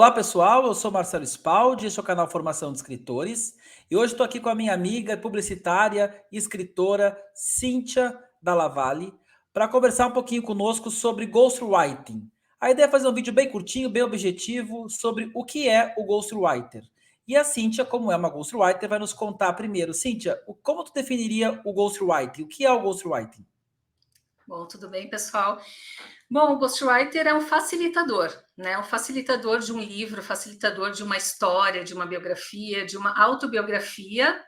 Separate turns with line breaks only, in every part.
Olá pessoal, eu sou Marcelo Spaldi, este é o canal Formação de Escritores e hoje estou aqui com a minha amiga publicitária e escritora Cíntia Dalla Valle para conversar um pouquinho conosco sobre ghostwriting. A ideia é fazer um vídeo bem curtinho, bem objetivo sobre o que é o ghostwriter. E a Cíntia, como é uma ghostwriter, vai nos contar primeiro. Cíntia, como tu definiria o ghostwriting? O que é o ghostwriting?
Bom, tudo bem, pessoal? Bom, o ghostwriter é um facilitador, né? Um facilitador de um livro, facilitador de uma história, de uma biografia, de uma autobiografia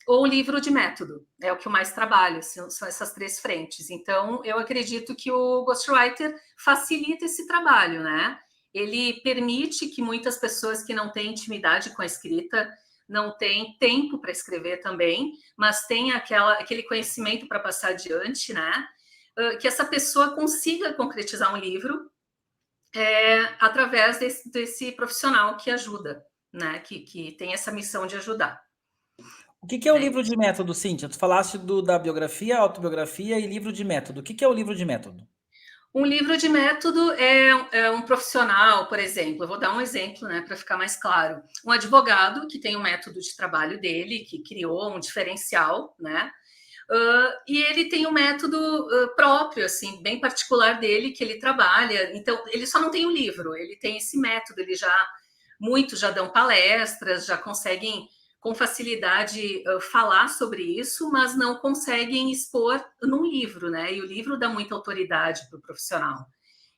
ou um livro de método. É o que eu mais trabalho, são essas três frentes. Então, eu acredito que o ghostwriter facilita esse trabalho, né? Ele permite que muitas pessoas que não têm intimidade com a escrita, não têm tempo para escrever também, mas têm aquele conhecimento para passar adiante, né? Que essa pessoa consiga concretizar um livro através desse profissional que ajuda, né? Que tem essa missão de ajudar.
O que é o livro de método, Cíntia? Tu falaste da biografia, autobiografia e livro de método. O que é o livro de método?
Um livro de método é um profissional, por exemplo, eu vou dar um exemplo, né, para ficar mais claro. Um advogado que tem um método de trabalho dele, que criou um diferencial, né? E ele tem um método próprio, assim, bem particular dele, que ele trabalha. Então, ele só não tem um livro, ele tem esse método, muitos já dão palestras, já conseguem com facilidade falar sobre isso, mas não conseguem expor num livro, né? E o livro dá muita autoridade para o profissional.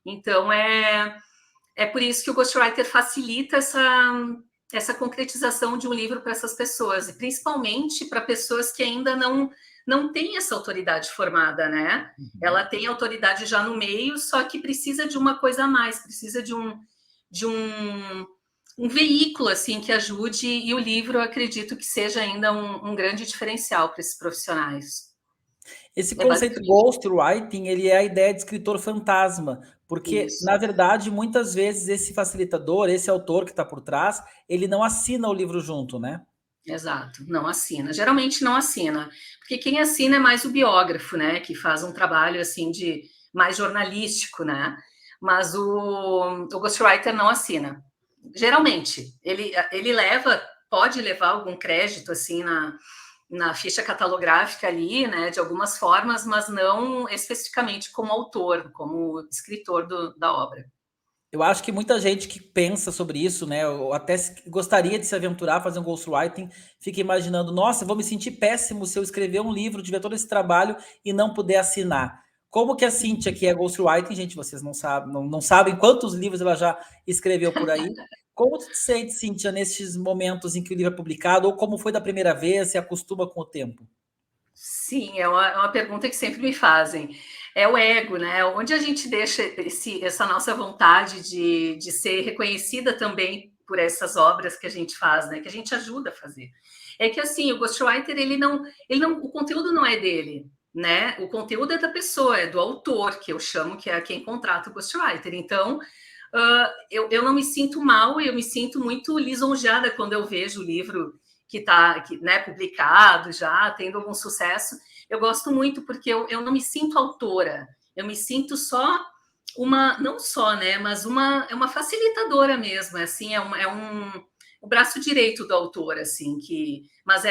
Então, é por isso que o ghostwriter facilita essa concretização de um livro para essas pessoas, e principalmente para pessoas que ainda não têm essa autoridade formada, né? Ela tem autoridade já no meio, só que precisa de uma coisa a mais, precisa de um veículo assim que ajude, e o livro eu acredito que seja ainda um grande diferencial para esses profissionais.
Esse
É
conceito
basicamente
ghostwriting, ele é a ideia de escritor fantasma, porque,
isso.
na verdade, muitas vezes esse facilitador, esse autor que está por trás, ele não assina o livro junto, né?
Exato, não assina. Geralmente não assina, porque quem assina é mais o biógrafo, né, que faz um trabalho assim de mais jornalístico, né? Mas o ghostwriter não assina. Geralmente, ele pode levar algum crédito assim na ficha catalográfica ali, né, de algumas formas, mas não especificamente como autor, como escritor da obra.
Eu acho que muita gente que pensa sobre isso, né, ou até gostaria de se aventurar a fazer um ghostwriting, fica imaginando, nossa, eu vou me sentir péssimo se eu escrever um livro, tiver todo esse trabalho e não puder assinar. Como que a Cíntia, que é ghostwriting, gente, vocês não sabem quantos livros ela já escreveu por aí. Como tu te sente, Cíntia, nesses momentos em que o livro é publicado, ou como foi da primeira vez, se acostuma com o tempo?
Sim, é uma pergunta que sempre me fazem. É o ego, né? Onde a gente deixa essa nossa vontade de ser reconhecida também por essas obras que a gente faz, né? Que a gente ajuda a fazer. É que assim, o ghostwriter, o conteúdo não é dele, né? O conteúdo é da pessoa, é do autor, que eu chamo, que é quem contrata o ghostwriter. Então, eu não me sinto mal, eu me sinto muito lisonjeada quando eu vejo o livro que está, né, publicado já, tendo algum sucesso. Eu gosto muito porque eu não me sinto autora, eu me sinto só não só, né, mas é uma facilitadora mesmo, assim, o braço direito do autor, assim, mas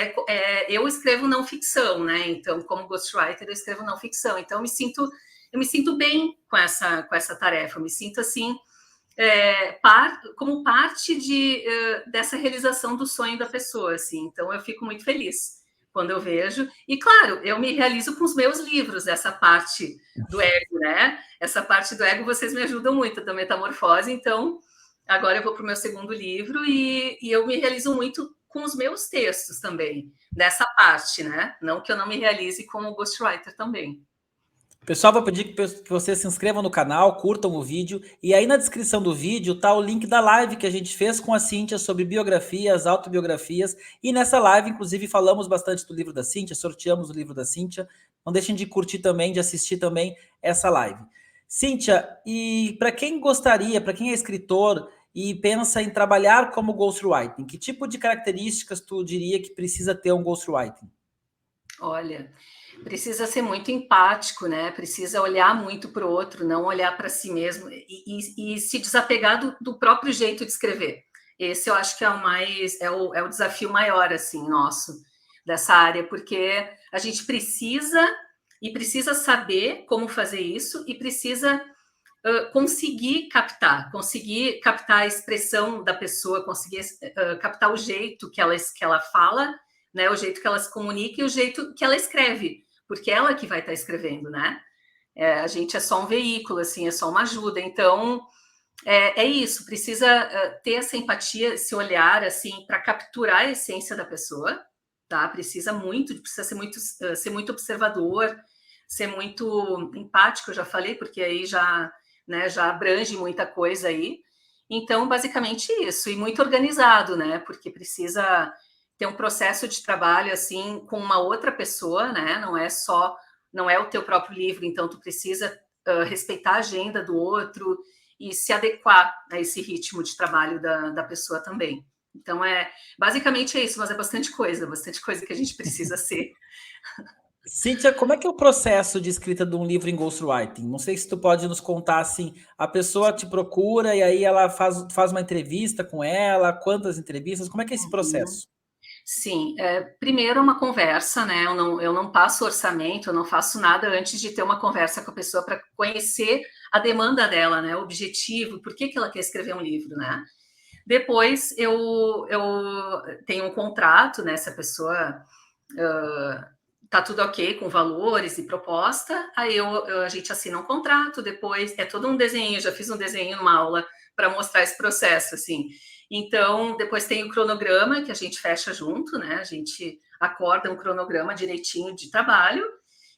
eu escrevo não ficção, né, então, como ghostwriter, eu escrevo não ficção, então eu me sinto bem com essa tarefa, eu me sinto, assim, como parte dessa realização do sonho da pessoa, assim. Então eu fico muito feliz quando eu vejo. E claro, eu me realizo com os meus livros, essa parte do ego, né? Essa parte do ego vocês me ajudam muito da metamorfose. Então agora eu vou para o meu segundo livro e eu me realizo muito com os meus textos também, dessa parte, né? Não que eu não me realize como ghostwriter também.
Pessoal, vou pedir que vocês se inscrevam no canal, curtam o vídeo, e aí na descrição do vídeo tá o link da live que a gente fez com a Cíntia sobre biografias, autobiografias, e nessa live, inclusive, falamos bastante do livro da Cíntia, sorteamos o livro da Cíntia. Não deixem de curtir também, de assistir também essa live. Cíntia, e para quem gostaria, para quem é escritor e pensa em trabalhar como ghostwriting, que tipo de características tu diria que precisa ter um ghostwriting?
Olha, Precisa ser muito empático, né? Precisa olhar muito para o outro, não olhar para si mesmo e se desapegar do próprio jeito de escrever. Esse eu acho que é o mais é o desafio maior assim nosso dessa área, porque a gente precisa saber como fazer isso e precisa conseguir captar a expressão da pessoa, conseguir captar o jeito que ela fala, né? O jeito que ela se comunica e o jeito que ela escreve, porque ela que vai estar escrevendo, né? A gente é só um veículo, assim, é só uma ajuda. Então, é isso, precisa ter essa empatia, esse olhar, assim, para capturar a essência da pessoa, tá? Precisa ser muito observador, ser muito empático, eu já falei, porque aí já, né, já abrange muita coisa aí. Então, basicamente isso, e muito organizado, né? Porque precisa ter um processo de trabalho assim com uma outra pessoa, né? Não é o teu próprio livro, então tu precisa respeitar a agenda do outro e se adequar a esse ritmo de trabalho da pessoa também. Então, basicamente é isso, mas é bastante coisa que a gente precisa ser.
Cíntia, como é que é o processo de escrita de um livro em ghostwriting? Não sei se tu pode nos contar assim, a pessoa te procura e aí ela faz uma entrevista com ela, quantas entrevistas, como é que é esse
Uhum.
processo?
Sim, primeiro uma conversa, né? Eu não passo orçamento, eu não faço nada antes de ter uma conversa com a pessoa para conhecer a demanda dela, né? O objetivo, por que ela quer escrever um livro, né? Depois eu tenho um contrato, né? Se a pessoa tá tudo ok com valores e proposta, aí a gente assina um contrato, depois é todo um desenho, já fiz um desenho numa aula para mostrar esse processo, assim. Então, depois tem o cronograma que a gente fecha junto, né? A gente acorda um cronograma direitinho de trabalho,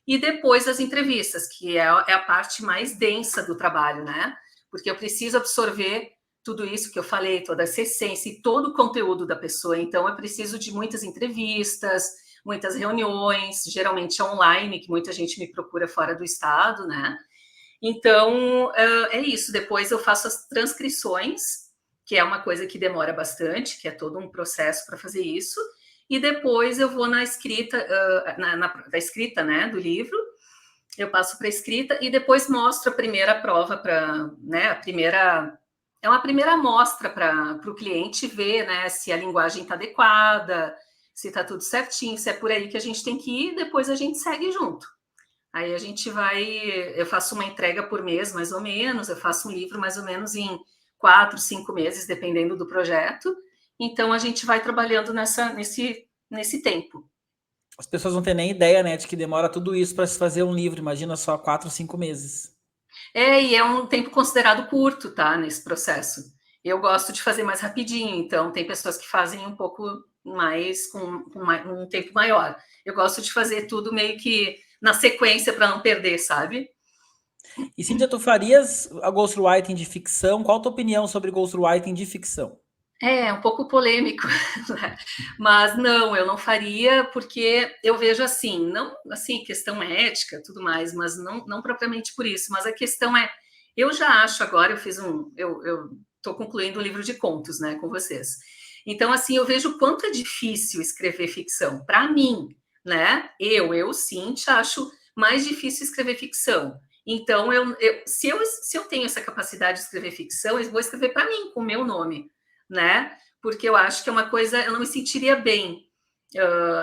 e depois as entrevistas, que é a parte mais densa do trabalho, né? Porque eu preciso absorver tudo isso que eu falei, toda essa essência e todo o conteúdo da pessoa. Então, eu preciso de muitas entrevistas, muitas reuniões, geralmente online, que muita gente me procura fora do estado, né? Então, é isso. Depois eu faço as transcrições, que é uma coisa que demora bastante, que é todo um processo para fazer isso. E depois eu vou na escrita, da escrita, né, do livro. Eu passo para a escrita e depois mostro a primeira prova para, né, é uma primeira amostra para o cliente ver, né, se a linguagem está adequada, se está tudo certinho, se é por aí que a gente tem que ir, depois a gente segue junto. Aí a gente vai, eu faço uma entrega por mês, mais ou menos, eu faço um livro mais ou menos em 4, 5 meses, dependendo do projeto. Então a gente vai trabalhando nesse tempo.
As pessoas não têm nem ideia, né, de que demora tudo isso para se fazer um livro, imagina só 4, 5 meses.
E é um tempo considerado curto, tá, nesse processo. Eu gosto de fazer mais rapidinho, então tem pessoas que fazem um pouco mais, um tempo maior. Eu gosto de fazer tudo meio que na sequência para não perder, sabe?
E Cíntia, tu farias a ghostwriting de ficção? Qual a tua opinião sobre ghostwriting de ficção?
É um pouco polêmico, né? Mas não, eu não faria, porque eu vejo assim, não assim, questão ética, tudo mais, mas não propriamente por isso, mas a questão é, eu já acho agora, eu estou concluindo um livro de contos, né, com vocês. Então, assim, eu vejo o quanto é difícil escrever ficção. Para mim, né? Cíntia, acho mais difícil escrever ficção. Então, se eu tenho essa capacidade de escrever ficção, eu vou escrever para mim, com o meu nome, né? Porque eu acho que é uma coisa, eu não me sentiria bem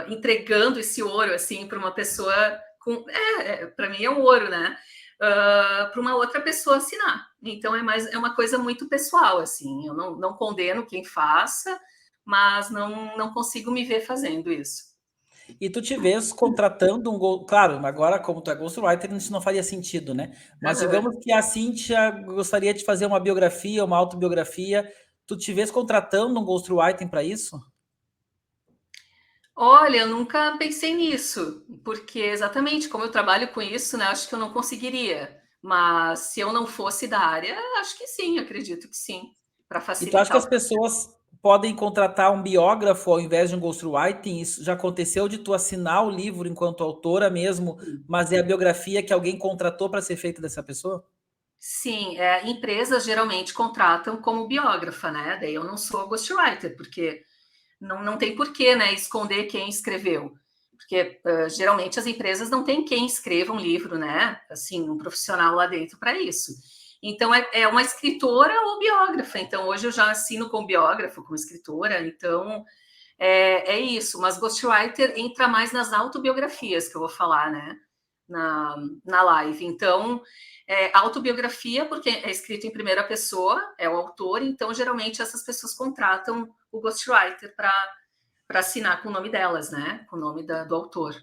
entregando esse ouro assim para uma pessoa para mim é um ouro, né? Para uma outra pessoa assinar. Então é uma coisa muito pessoal, assim. Eu não condeno quem faça, mas não consigo me ver fazendo isso.
E tu te vês contratando claro, agora como tu é ghostwriter, isso não faria sentido, né? Mas
Uhum.
digamos que a Cíntia gostaria de fazer uma biografia, uma autobiografia, tu te vês contratando um ghostwriting para isso?
Olha, eu nunca pensei nisso, porque exatamente como eu trabalho com isso, né, acho que eu não conseguiria. Mas se eu não fosse da área, acho que sim, acredito que sim, para
E tu acha que
facilitar
as pessoas podem contratar um biógrafo ao invés de um ghostwriting? Isso já aconteceu de tu assinar o livro enquanto autora mesmo, mas é a biografia que alguém contratou para ser feita dessa pessoa?
Sim, empresas geralmente contratam como biógrafa, né? Daí eu não sou ghostwriter, porque não tem porquê, né, esconder quem escreveu. Porque geralmente as empresas não têm quem escreva um livro, né? Assim, um profissional lá dentro para isso. Então, é uma escritora ou biógrafa. Então, hoje eu já assino como biógrafo, como escritora. Então, é isso. Mas ghostwriter entra mais nas autobiografias que eu vou falar, né? Na live. Então, autobiografia, porque é escrito em primeira pessoa, é o autor. Então, geralmente, essas pessoas contratam o ghostwriter para assinar com o nome delas, né? Com o nome do autor.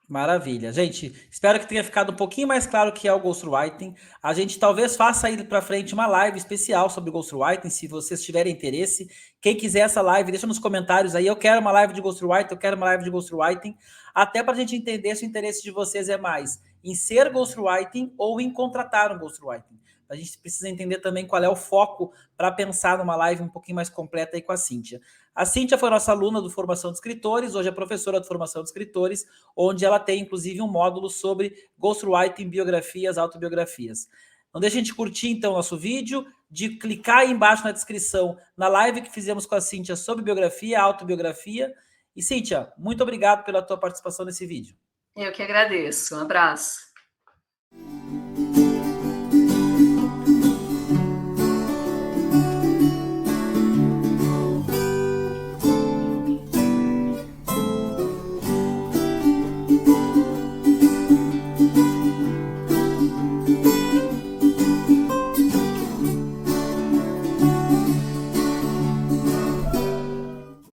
Maravilha. Gente, espero que tenha ficado um pouquinho mais claro o que é o ghostwriting. A gente talvez faça aí para frente uma live especial sobre ghostwriting, se vocês tiverem interesse. Quem quiser essa live, deixa nos comentários aí. Eu quero uma live de ghostwriting, eu quero uma live de ghostwriting, até para a gente entender se o interesse de vocês é mais em ser ghostwriting ou em contratar um ghostwriting. A gente precisa entender também qual é o foco para pensar numa live um pouquinho mais completa aí com a Cíntia. A Cíntia foi nossa aluna do Formação de Escritores, hoje é professora de Formação de Escritores, onde ela tem, inclusive, um módulo sobre ghostwriting, biografias, autobiografias. Não deixem de curtir, então, nosso vídeo, de clicar aí embaixo na descrição, na live que fizemos com a Cíntia sobre biografia, autobiografia. E, Cíntia, muito obrigado pela tua participação nesse vídeo.
Eu que agradeço. Um abraço.